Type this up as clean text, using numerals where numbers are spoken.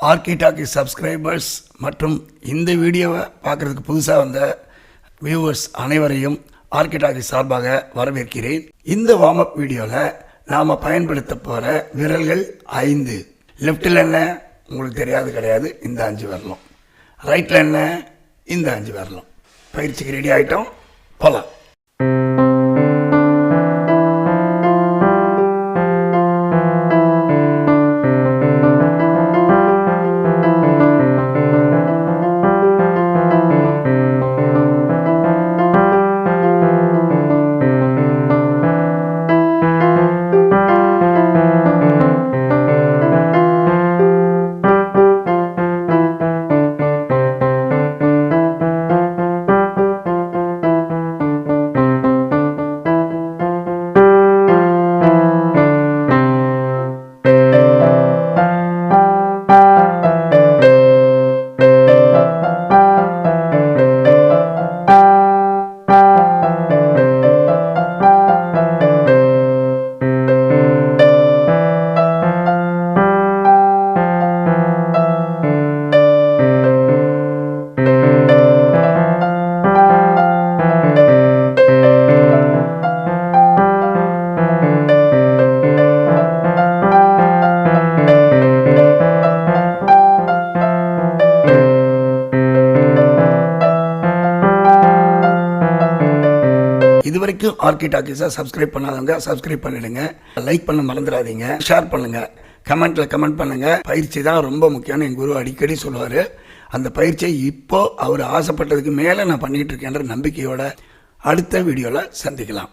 RK talkies subscribers மற்றும் இந்த வீடியோவை பார்க்குறதுக்கு புதுசாக வந்த வியூவர்ஸ் அனைவரையும் ஆர்கே டாக்கீஸ் சார்பாக வரவேற்கிறேன். இந்த வார்ம் அப் வீடியோவில் நாம் பயன்படுத்த போகிற விரல்கள் 5. லெஃப்டில் என்ன உங்களுக்கு தெரியாது கிடையாது, இந்த 5 விரலும். ரைட்டில் என்ன, இந்த 5 விரலும். பயிற்சிக்கு ரெடி ஆகிட்டோம், போகலாம். இதுவரைக்கும் ஆர்கே டாக்கீஸை சப்ஸ்கிரைப் பண்ணாதவங்க சப்ஸ்கிரைப் பண்ணிடுங்க. லைக் பண்ண மறந்துடாதீங்க. ஷேர் பண்ணுங்க, கமெண்ட்ல கமெண்ட் பண்ணுங்க. பயிற்சி தான் ரொம்ப முக்கியம்னு என் குரு அடிக்கடி சொல்லுவார். அந்த பயிற்சியை இப்போ அவர் ஆசைப்பட்டதுக்கு மேலே நான் பண்ணிட்டு இருக்கேன்ற நம்பிக்கையோட அடுத்த வீடியோவில் சந்திக்கலாம்.